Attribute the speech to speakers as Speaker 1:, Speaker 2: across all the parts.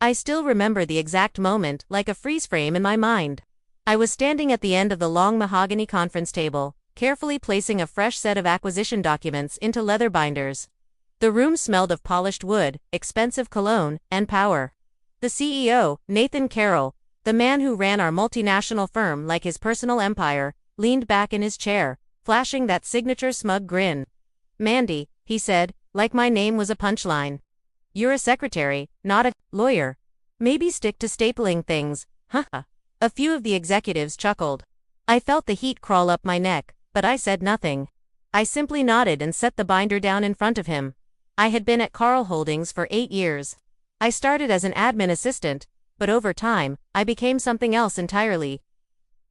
Speaker 1: I still remember the exact moment, like a freeze frame in my mind. I was standing at the end of the long mahogany conference table, carefully placing a fresh set of acquisition documents into leather binders. The room smelled of polished wood, expensive cologne, and power. The CEO, Nathan Carroll, the man who ran our multinational firm like his personal empire, leaned back in his chair, flashing that signature smug grin. "Mandy," he said, like my name was a punchline. "You're a secretary, not a lawyer. Maybe stick to stapling things, huh?" A few of the executives chuckled. I felt the heat crawl up my neck, but I said nothing. I simply nodded and set the binder down in front of him. I had been at Carl Holdings for 8 years. I started as an admin assistant, but over time, I became something else entirely.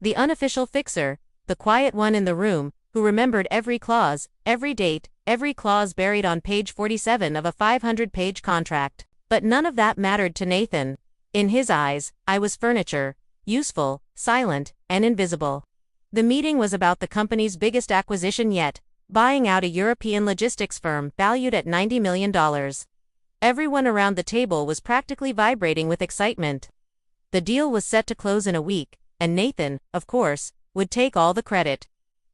Speaker 1: The unofficial fixer, the quiet one in the room, who remembered every clause, every date, every clause buried on page 47 of a 500-page contract. But none of that mattered to Nathan. In his eyes, I was furniture, useful, silent, and invisible. The meeting was about the company's biggest acquisition yet, buying out a European logistics firm valued at $90 million. Everyone around the table was practically vibrating with excitement. The deal was set to close in a week, and Nathan, of course, would take all the credit.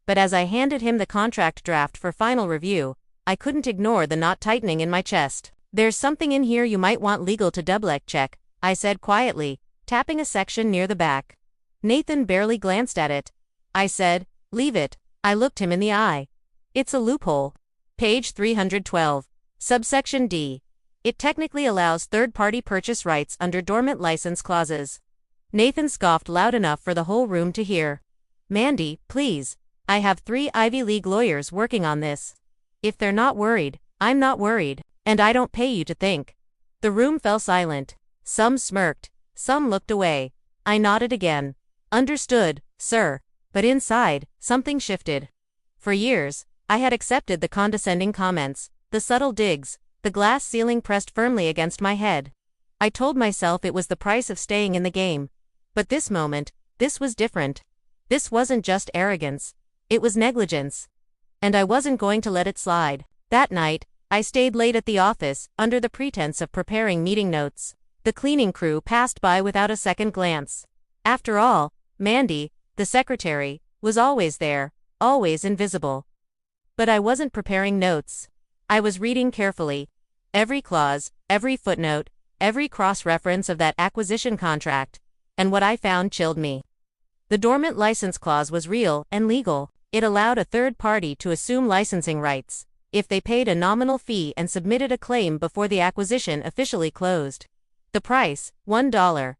Speaker 1: But as I handed him the contract draft for final review, I couldn't ignore the knot tightening in my chest. "There's something in here you might want legal to double-check," I said quietly, tapping a section near the back. Nathan barely glanced at it. I said, "Leave it." I looked him in the eye. "It's a loophole. Page 312. Subsection D. It technically allows third-party purchase rights under dormant license clauses." Nathan scoffed loud enough for the whole room to hear. "Mandy, please. I have 3 Ivy League lawyers working on this. If they're not worried, I'm not worried, and I don't pay you to think." The room fell silent. Some smirked, some looked away. I nodded again. "Understood, sir." But inside, something shifted. For years, I had accepted the condescending comments, the subtle digs, the glass ceiling pressed firmly against my head. I told myself it was the price of staying in the game. But this moment, this was different. This wasn't just arrogance. It was negligence. And I wasn't going to let it slide. That night, I stayed late at the office, under the pretense of preparing meeting notes. The cleaning crew passed by without a second glance. After all, Mandy, the secretary, was always there, always invisible. But I wasn't preparing notes. I was reading carefully. Every clause, every footnote, every cross-reference of that acquisition contract. And what I found chilled me. The dormant license clause was real and legal. It allowed a third party to assume licensing rights, if they paid a nominal fee and submitted a claim before the acquisition officially closed. The price, $1.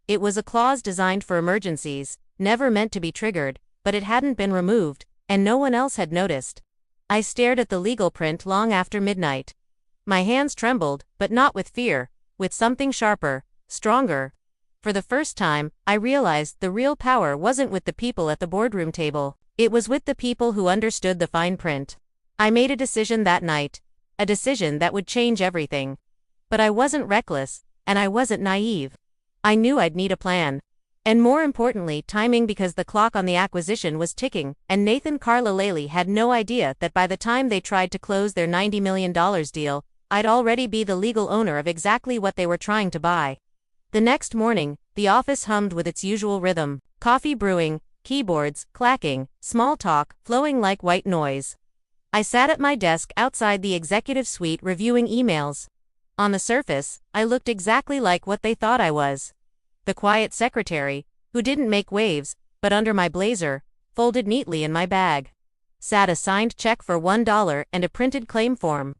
Speaker 1: It was a clause designed for emergencies, never meant to be triggered, but it hadn't been removed, and no one else had noticed. I stared at the legal print long after midnight. My hands trembled, but not with fear, with something sharper, stronger. For the first time, I realized the real power wasn't with the people at the boardroom table. It was with the people who understood the fine print. I made a decision that night. A decision that would change everything. But I wasn't reckless, and I wasn't naive. I knew I'd need a plan. And more importantly, timing, because the clock on the acquisition was ticking, and Nathan Carlalele had no idea that by the time they tried to close their $90 million deal, I'd already be the legal owner of exactly what they were trying to buy. The next morning, the office hummed with its usual rhythm. Coffee brewing, keyboards clacking, small talk flowing like white noise. I sat at my desk outside the executive suite reviewing emails. On the surface, I looked exactly like what they thought I was. The quiet secretary, who didn't make waves, but under my blazer, folded neatly in my bag, sat a signed check for $1 and a printed claim form.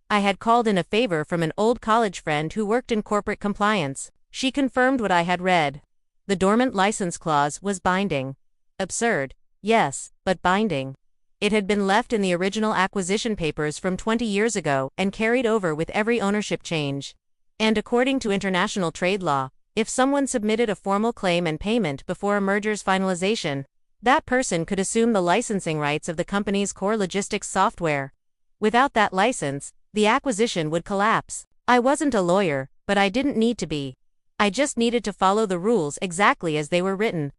Speaker 1: I had called in a favor from an old college friend who worked in corporate compliance. She confirmed what I had read. The dormant license clause was binding. Absurd, yes, but binding. It had been left in the original acquisition papers from 20 years ago and carried over with every ownership change. And according to international trade law, if someone submitted a formal claim and payment before a merger's finalization, that person could assume the licensing rights of the company's core logistics software. Without that license, the acquisition would collapse. I wasn't a lawyer, but I didn't need to be. I just needed to follow the rules exactly as they were written.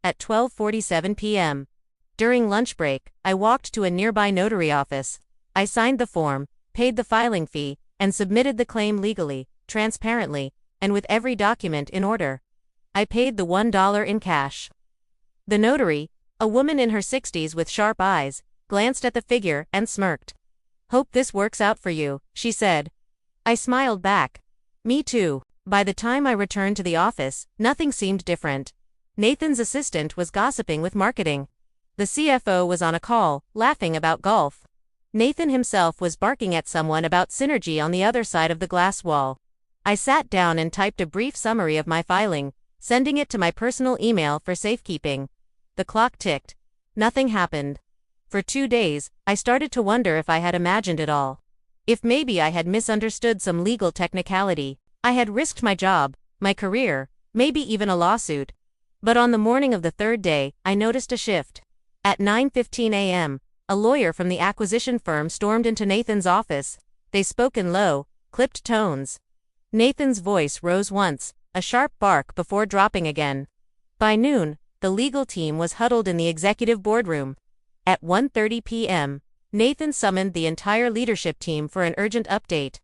Speaker 1: At 12:47 p.m. During lunch break, I walked to a nearby notary office. I signed the form, paid the filing fee, and submitted the claim legally, transparently, and with every document in order. I paid the $1 in cash. The notary, a woman in her 60s with sharp eyes, glanced at the figure and smirked. "Hope this works out for you," she said. I smiled back. "Me too." By the time I returned to the office, nothing seemed different. Nathan's assistant was gossiping with marketing. The CFO was on a call, laughing about golf. Nathan himself was barking at someone about synergy on the other side of the glass wall. I sat down and typed a brief summary of my filing, sending it to my personal email for safekeeping. The clock ticked. Nothing happened. For 2 days, I started to wonder if I had imagined it all. If maybe I had misunderstood some legal technicality. I had risked my job, my career, maybe even a lawsuit. But on the morning of the third day, I noticed a shift. At 9:15 a.m., a lawyer from the acquisition firm stormed into Nathan's office. They spoke in low, clipped tones. Nathan's voice rose once, a sharp bark before dropping again. By noon, the legal team was huddled in the executive boardroom. At 1:30 p.m., Nathan summoned the entire leadership team for an urgent update.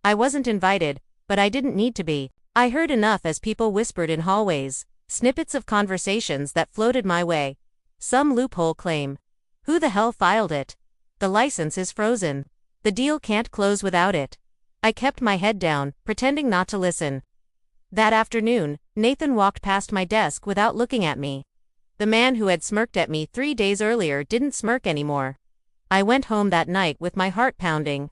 Speaker 1: I wasn't invited, but I didn't need to be. I heard enough as people whispered in hallways, snippets of conversations that floated my way. Some loophole claim. Who the hell filed it? The license is frozen. The deal can't close without it. I kept my head down, pretending not to listen. That afternoon, Nathan walked past my desk without looking at me. The man who had smirked at me 3 days earlier didn't smirk anymore. I went home that night with my heart pounding.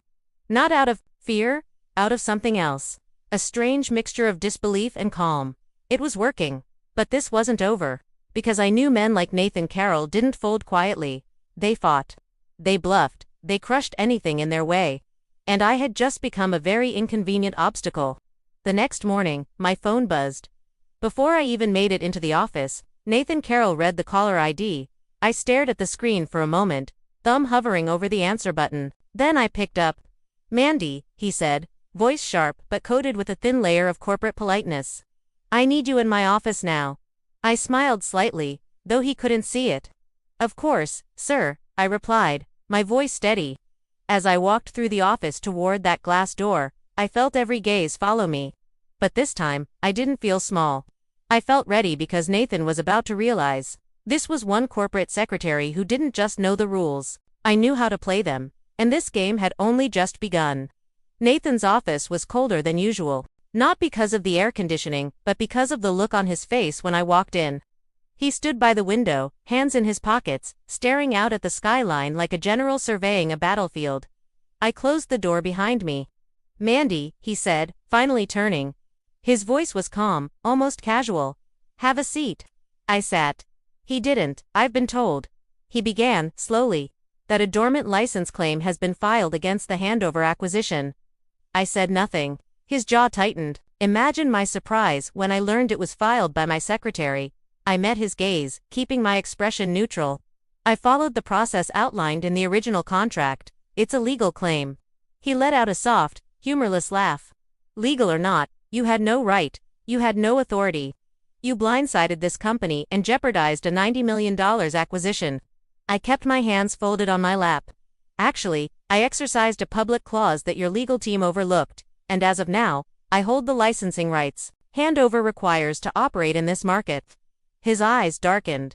Speaker 1: Not out of fear, out of something else. A strange mixture of disbelief and calm. It was working. But this wasn't over. Because I knew men like Nathan Carroll didn't fold quietly. They fought. They bluffed. They crushed anything in their way. And I had just become a very inconvenient obstacle. The next morning, my phone buzzed. Before I even made it into the office, Nathan Carroll read the caller ID. I stared at the screen for a moment, thumb hovering over the answer button. Then I picked up. "Mandy," he said, voice sharp but coated with a thin layer of corporate politeness. "I need you in my office now." I smiled slightly, though he couldn't see it. "Of course, sir," I replied, my voice steady. As I walked through the office toward that glass door, I felt every gaze follow me. But this time, I didn't feel small. I felt ready because Nathan was about to realize. This was one corporate secretary who didn't just know the rules. I knew how to play them, and this game had only just begun. Nathan's office was colder than usual. Not because of the air conditioning, but because of the look on his face when I walked in. He stood by the window, hands in his pockets, staring out at the skyline like a general surveying a battlefield. I closed the door behind me. "Mandy," he said, finally turning. His voice was calm, almost casual. "Have a seat." I sat. He didn't. "I've been told," he began, slowly, "that a dormant license claim has been filed against the Handover acquisition." I said nothing. His jaw tightened. Imagine my surprise when I learned it was filed by my secretary. I met his gaze, keeping my expression neutral. I followed the process outlined in the original contract. "It's a legal claim." He let out a soft, humorless laugh. "Legal or not, you had no right, you had no authority. You blindsided this company and jeopardized a $90 million acquisition." I kept my hands folded on my lap. "Actually, I exercised a public clause that your legal team overlooked. And as of now, I hold the licensing rights Handover requires to operate in this market." His eyes darkened.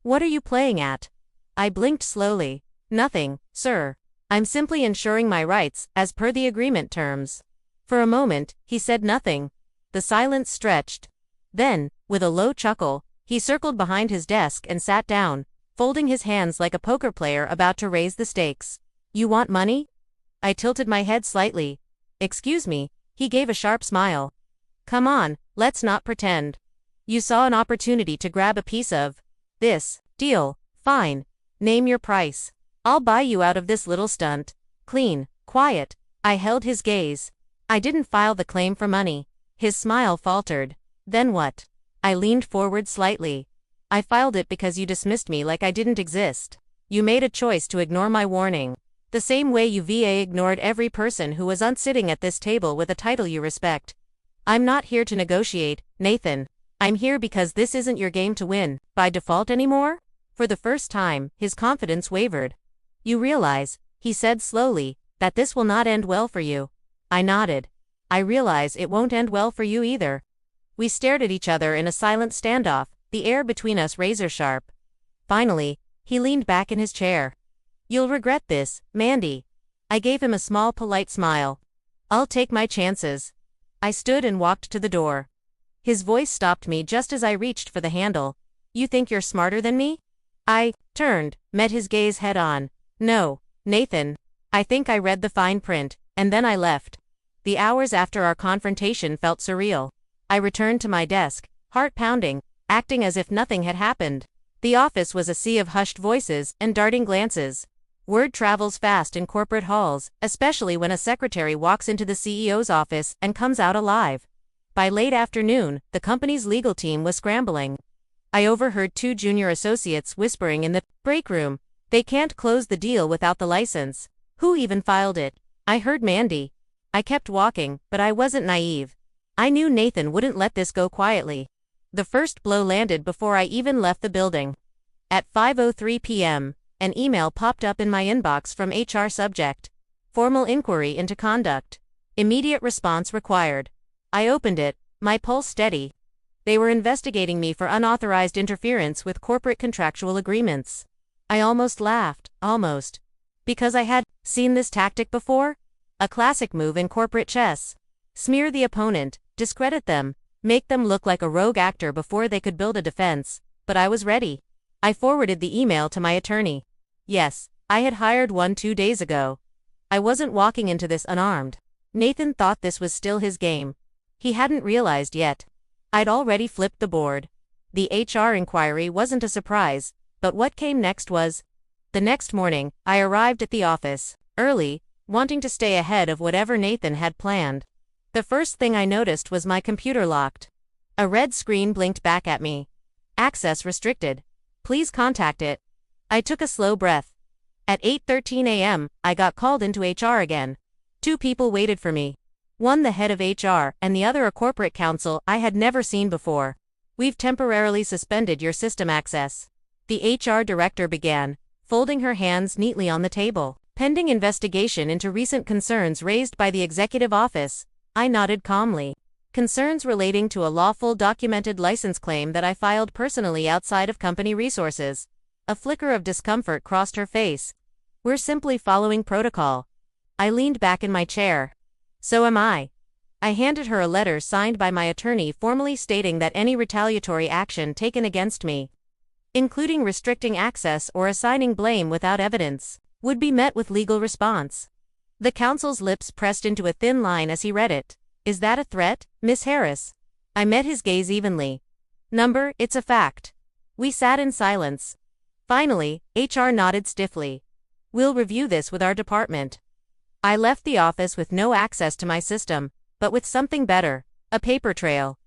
Speaker 1: "What are you playing at?" I blinked slowly. "Nothing, sir. I'm simply ensuring my rights, as per the agreement terms." For a moment, he said nothing. The silence stretched. Then, with a low chuckle, he circled behind his desk and sat down, folding his hands like a poker player about to raise the stakes. "You want money?" I tilted my head slightly. "Excuse me," he gave a sharp smile. "Come on, let's not pretend. You saw an opportunity to grab a piece of this deal. Fine. Name your price. I'll buy you out of this little stunt. Clean, quiet." I held his gaze. "I didn't file the claim for money." His smile faltered. "Then what?" I leaned forward slightly. "I filed it because you dismissed me like I didn't exist. You made a choice to ignore my warning. The same way you ignored every person who was unsitting at this table with a title you respect. I'm not here to negotiate, Nathan. I'm here because this isn't your game to win, by default anymore." For the first time, his confidence wavered. "You realize," he said slowly, "that this will not end well for you." I nodded. I realize it won't end well for you either. We stared at each other in a silent standoff, the air between us razor sharp. Finally, he leaned back in his chair. You'll regret this, Mandy. I gave him a small polite smile. I'll take my chances. I stood and walked to the door. His voice stopped me just as I reached for the handle. You think you're smarter than me? I turned, met his gaze head on. No, Nathan. I think I read the fine print, and then I left. The hours after our confrontation felt surreal. I returned to my desk, heart pounding, acting as if nothing had happened. The office was a sea of hushed voices and darting glances. Word travels fast in corporate halls, especially when a secretary walks into the CEO's office and comes out alive. By late afternoon, the company's legal team was scrambling. I overheard 2 junior associates whispering in the break room, they can't close the deal without the license. Who even filed it? I heard Mandy. I kept walking, but I wasn't naive. I knew Nathan wouldn't let this go quietly. The first blow landed before I even left the building. At 5:03 p.m., an email popped up in my inbox from HR subject. Formal inquiry into conduct. Immediate response required. I opened it, my pulse steady. They were investigating me for unauthorized interference with corporate contractual agreements. I almost laughed, almost. Because I had seen this tactic before? A classic move in corporate chess. Smear the opponent, discredit them, make them look like a rogue actor before they could build a defense. But I was ready. I forwarded the email to my attorney. Yes, I had hired one 2 days ago. I wasn't walking into this unarmed. Nathan thought this was still his game. He hadn't realized yet. I'd already flipped the board. The HR inquiry wasn't a surprise, but what came next was. The next morning, I arrived at the office, early, wanting to stay ahead of whatever Nathan had planned. The first thing I noticed was my computer locked. A red screen blinked back at me. Access restricted. Please contact it. I took a slow breath. At 8:13 a.m., I got called into HR again. 2 people waited for me. One the head of HR and the other a corporate counsel I had never seen before. We've temporarily suspended your system access. The HR director began, folding her hands neatly on the table. Pending investigation into recent concerns raised by the executive office, I nodded calmly. Concerns relating to a lawful documented license claim that I filed personally outside of company resources. A flicker of discomfort crossed her face. We're simply following protocol. I leaned back in my chair. So am I. I handed her a letter signed by my attorney formally stating that any retaliatory action taken against me, including restricting access or assigning blame without evidence, would be met with legal response. The counsel's lips pressed into a thin line as he read it. Is that a threat, Miss Harris? I met his gaze evenly. Number, it's a fact. We sat in silence. Finally, HR nodded stiffly. We'll review this with our department. I left the office with no access to my system, but with something better, a paper trail.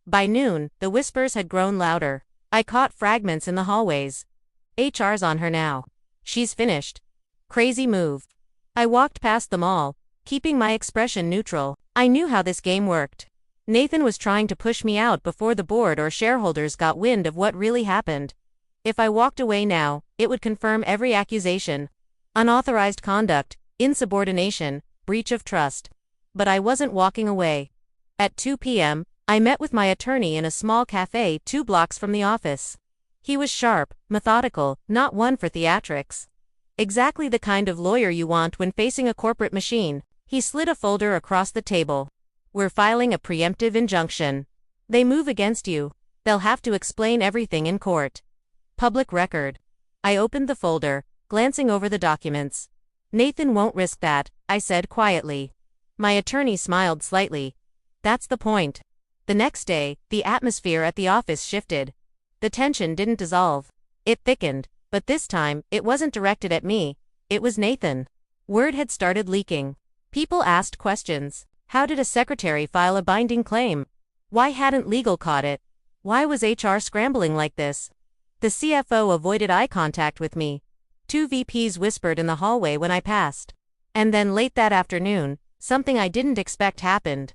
Speaker 1: By noon, the whispers had grown louder. I caught fragments in the hallways. HR's on her now. She's finished. Crazy move. I walked past them all, keeping my expression neutral. I knew how this game worked. Nathan was trying to push me out before the board or shareholders got wind of what really happened. If I walked away now, it would confirm every accusation. Unauthorized conduct, insubordination, breach of trust. But I wasn't walking away. At 2 p.m., I met with my attorney in a small cafe 2 blocks from the office. He was sharp, methodical, not one for theatrics. Exactly the kind of lawyer you want when facing a corporate machine. He slid a folder across the table. We're filing a preemptive injunction. They move against you. They'll have to explain everything in court. Public record. I opened the folder, glancing over the documents. Nathan won't risk that, I said quietly. My attorney smiled slightly. That's the point. The next day, the atmosphere at the office shifted. The tension didn't dissolve. It thickened, but this time, it wasn't directed at me. It was Nathan. Word had started leaking. People asked questions. How did a secretary file a binding claim? Why hadn't legal caught it? Why was HR scrambling like this? The CFO avoided eye contact with me. 2 VPs whispered in the hallway when I passed. And then late that afternoon, something I didn't expect happened.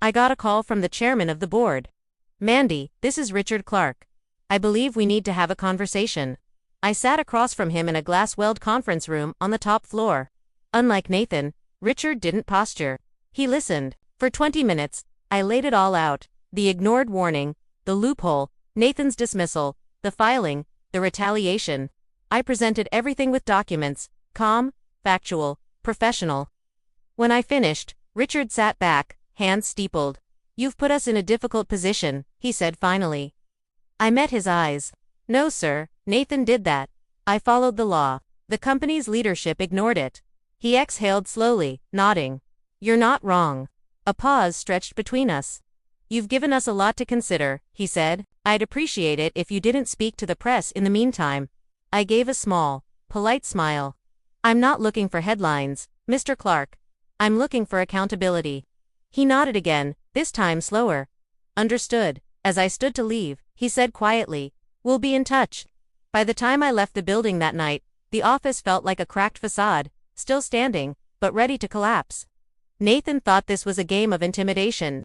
Speaker 1: I got a call from the chairman of the board. Mandy, this is Richard Clark. I believe we need to have a conversation. I sat across from him in a glass-walled conference room on the top floor. Unlike Nathan, Richard didn't posture. He listened, For 20 minutes, I laid it all out. The ignored warning, the loophole, Nathan's dismissal, the filing, the retaliation. I presented everything with documents, calm, factual, professional. When I finished, Richard sat back, hands steepled. "You've put us in a difficult position," he said finally. I met his eyes. "No, sir, Nathan did that. I followed the law. The company's leadership ignored it." He exhaled slowly, nodding. "You're not wrong." A pause stretched between us. "You've given us a lot to consider," he said. "I'd appreciate it if you didn't speak to the press in the meantime." I gave a small, polite smile. "I'm not looking for headlines, Mr. Clark. I'm looking for accountability." He nodded again, this time slower. "Understood." As I stood to leave, he said quietly, "We'll be in touch." By the time I left the building that night, the office felt like a cracked facade, still standing, but ready to collapse. Nathan thought this was a game of intimidation.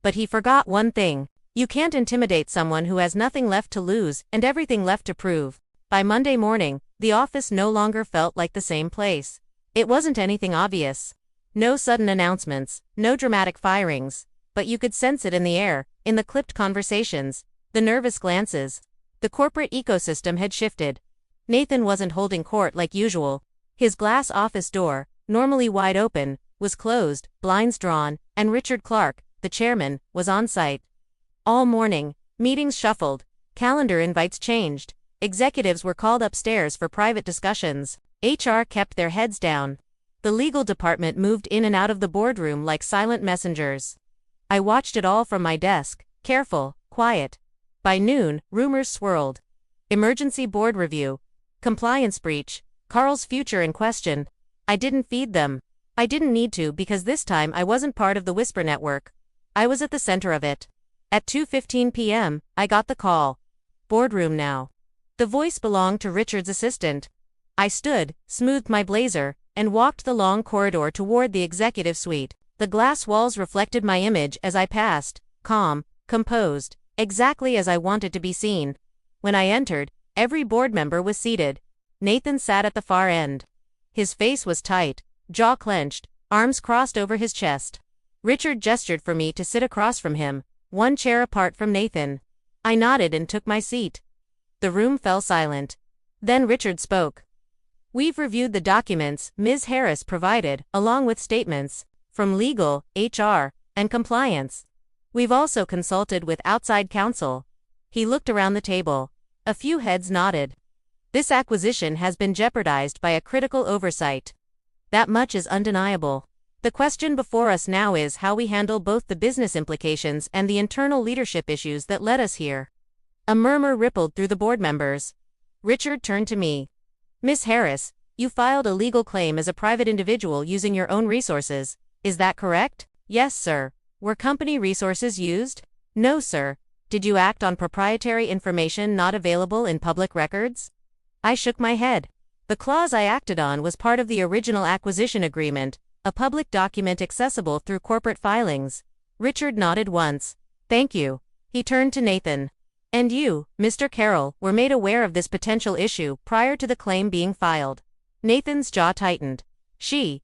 Speaker 1: But he forgot one thing. You can't intimidate someone who has nothing left to lose and everything left to prove. By Monday morning, the office no longer felt like the same place. It wasn't anything obvious. No sudden announcements, no dramatic firings, but you could sense it in the air, in the clipped conversations, the nervous glances. The corporate ecosystem had shifted. Nathan wasn't holding court like usual. His glass office door, normally wide open, was closed, blinds drawn, and Richard Clark, the chairman, was on site. All morning, meetings shuffled, calendar invites changed, executives were called upstairs for private discussions, HR kept their heads down. The legal department moved in and out of the boardroom like silent messengers. I watched it all from my desk, careful, quiet. By noon, rumors swirled. Emergency board review. Compliance breach. Carl's future in question. I didn't feed them. I didn't need to because this time I wasn't part of the whisper network. I was at the center of it. At 2:15 p.m., I got the call. Boardroom now. The voice belonged to Richard's assistant. I stood, smoothed my blazer, and walked the long corridor toward the executive suite. The glass walls reflected my image as I passed, calm, composed, exactly as I wanted to be seen. When I entered, every board member was seated. Nathan sat at the far end. His face was tight, jaw clenched, arms crossed over his chest. Richard gestured for me to sit across from him, one chair apart from Nathan. I nodded and took my seat. The room fell silent. Then Richard spoke. "We've reviewed the documents Ms. Harris provided, along with statements from legal, HR, and compliance. We've also consulted with outside counsel." He looked around the table. A few heads nodded. "This acquisition has been jeopardized by a critical oversight. That much is undeniable. The question before us now is how we handle both the business implications and the internal leadership issues that led us here." A murmur rippled through the board members. Richard turned to me. "Miss Harris, you filed a legal claim as a private individual using your own resources. Is that correct?" "Yes, sir." "Were company resources used?" "No, sir." "Did you act on proprietary information not available in public records?" I shook my head. The clause I acted on was part of the original acquisition agreement, a public document accessible through corporate filings. Richard nodded once. "Thank you." He turned to Nathan. "And you, Mr. Carroll, were made aware of this potential issue prior to the claim being filed." Nathan's jaw tightened.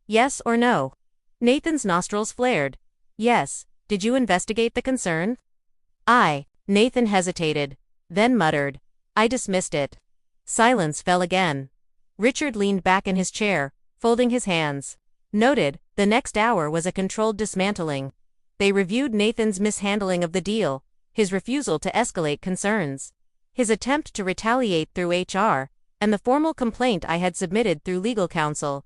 Speaker 1: Yes or no?" Nathan's nostrils flared. "Yes." "Did you investigate the concern?" Nathan hesitated, then muttered. "I dismissed it." Silence fell again. Richard leaned back in his chair, folding his hands. Noted, the next hour was a controlled dismantling. They reviewed Nathan's mishandling of the deal, his refusal to escalate concerns, his attempt to retaliate through HR, and the formal complaint I had submitted through legal counsel.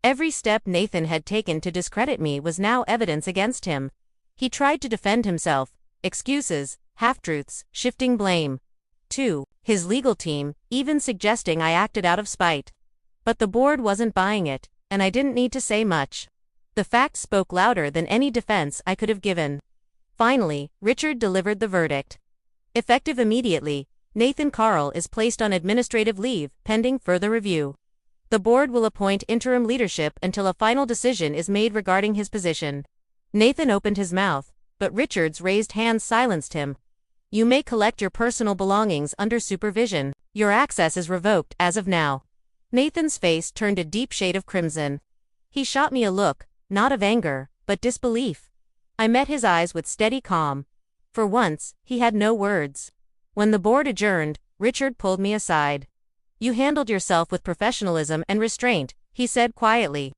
Speaker 1: Every step Nathan had taken to discredit me was now evidence against him. He tried to defend himself, excuses, half-truths, shifting blame. To his legal team, even suggesting I acted out of spite. But the board wasn't buying it, and I didn't need to say much. The facts spoke louder than any defense I could have given. Finally, Richard delivered the verdict. Effective immediately, Nathan Carl is placed on administrative leave, pending further review. The board will appoint interim leadership until a final decision is made regarding his position. Nathan opened his mouth, but Richard's raised hands silenced him. "You may collect your personal belongings under supervision. Your access is revoked as of now." Nathan's face turned a deep shade of crimson. He shot me a look, not of anger, but disbelief. I met his eyes with steady calm. For once, he had no words. When the board adjourned, Richard pulled me aside. "You handled yourself with professionalism and restraint," he said quietly.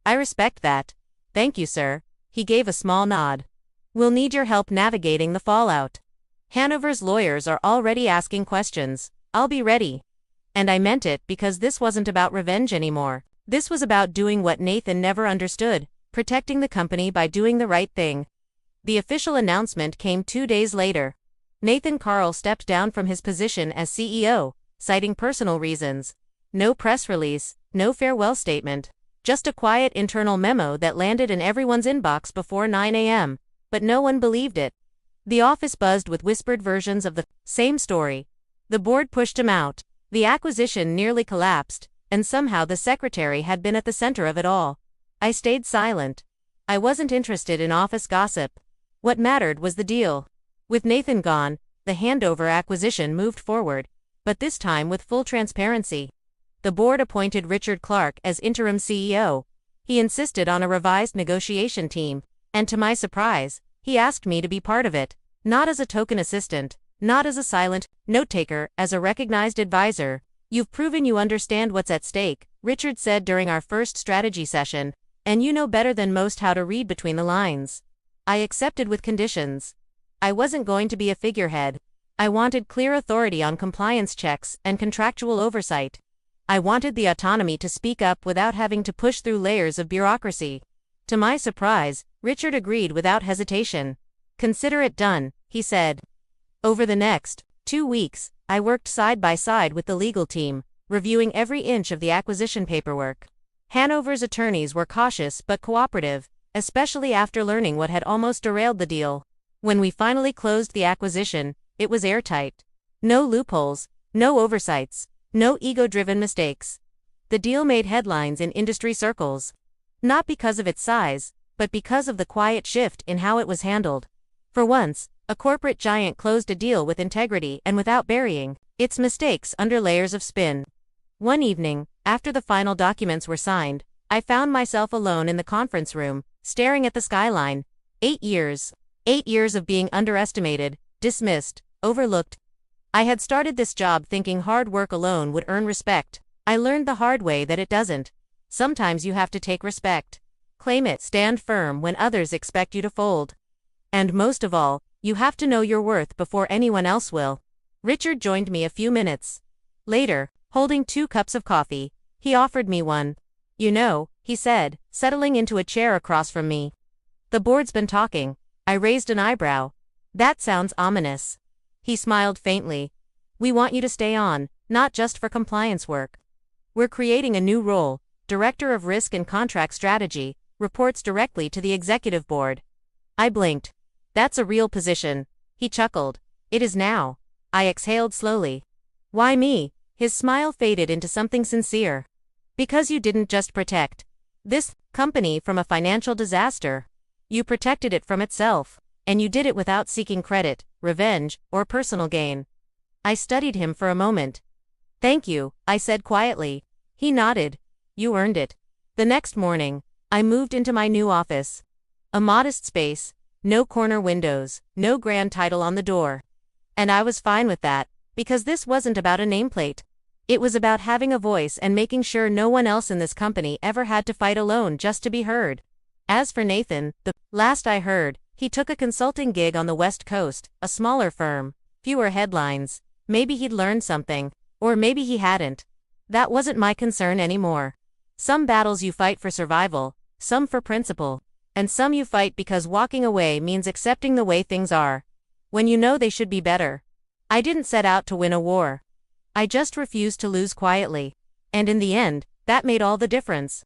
Speaker 1: "I respect that." "Thank you, sir." He gave a small nod. "We'll need your help navigating the fallout. Hanover's lawyers are already asking questions. I'll be ready." And I meant it, because this wasn't about revenge anymore. This was about doing what Nathan never understood, protecting the company by doing the right thing. The official announcement came 2 days later. Nathan Carl stepped down from his position as CEO, citing personal reasons. No press release, no farewell statement. Just a quiet internal memo that landed in everyone's inbox before 9 a.m., but no one believed it. The office buzzed with whispered versions of the same story. The board pushed him out. The acquisition nearly collapsed, and somehow the secretary had been at the center of it all. I stayed silent. I wasn't interested in office gossip. What mattered was the deal. With Nathan gone, the handover acquisition moved forward, but this time with full transparency. The board appointed Richard Clark as interim CEO. He insisted on a revised negotiation team, and to my surprise, he asked me to be part of it, not as a token assistant, not as a silent note-taker, as a recognized advisor. "You've proven you understand what's at stake," Richard said during our first strategy session, "and you know better than most how to read between the lines." I accepted with conditions. I wasn't going to be a figurehead. I wanted clear authority on compliance checks and contractual oversight. I wanted the autonomy to speak up without having to push through layers of bureaucracy. To my surprise, Richard agreed without hesitation. "Consider it done," he said. Over the next 2 weeks, I worked side by side with the legal team, reviewing every inch of the acquisition paperwork. Hanover's attorneys were cautious but cooperative, especially after learning what had almost derailed the deal. When we finally closed the acquisition, it was airtight. No loopholes, no oversights, no ego-driven mistakes. The deal made headlines in industry circles. Not because of its size, but because of the quiet shift in how it was handled. For once, a corporate giant closed a deal with integrity and without burying its mistakes under layers of spin. One evening, after the final documents were signed, I found myself alone in the conference room, staring at the skyline. 8 years. 8 years of being underestimated, dismissed, overlooked. I had started this job thinking hard work alone would earn respect. I learned the hard way that it doesn't. Sometimes you have to take respect. Claim it, stand firm when others expect you to fold. And most of all, you have to know your worth before anyone else will. Richard joined me a few minutes later, holding 2 cups of coffee. He offered me one. "You know," he said, settling into a chair across from me. "The board's been talking." I raised an eyebrow. "That sounds ominous." He smiled faintly. "We want you to stay on, not just for compliance work. We're creating a new role, Director of Risk and Contract Strategy, reports directly to the executive board." I blinked. "That's a real position." He chuckled. "It is now." I exhaled slowly. "Why me?" His smile faded into something sincere. "Because you didn't just protect this company from a financial disaster. You protected it from itself, and you did it without seeking credit, revenge, or personal gain." I studied him for a moment. "Thank you," I said quietly. He nodded. "You earned it." The next morning, I moved into my new office. A modest space, no corner windows, no grand title on the door. And I was fine with that, because this wasn't about a nameplate. It was about having a voice and making sure no one else in this company ever had to fight alone just to be heard. As for Nathan, the last I heard, he took a consulting gig on the West Coast, a smaller firm, fewer headlines. Maybe he'd learned something, or maybe he hadn't. That wasn't my concern anymore. Some battles you fight for survival, some for principle, and some you fight because walking away means accepting the way things are, when you know they should be better. I didn't set out to win a war. I just refused to lose quietly. And in the end, that made all the difference.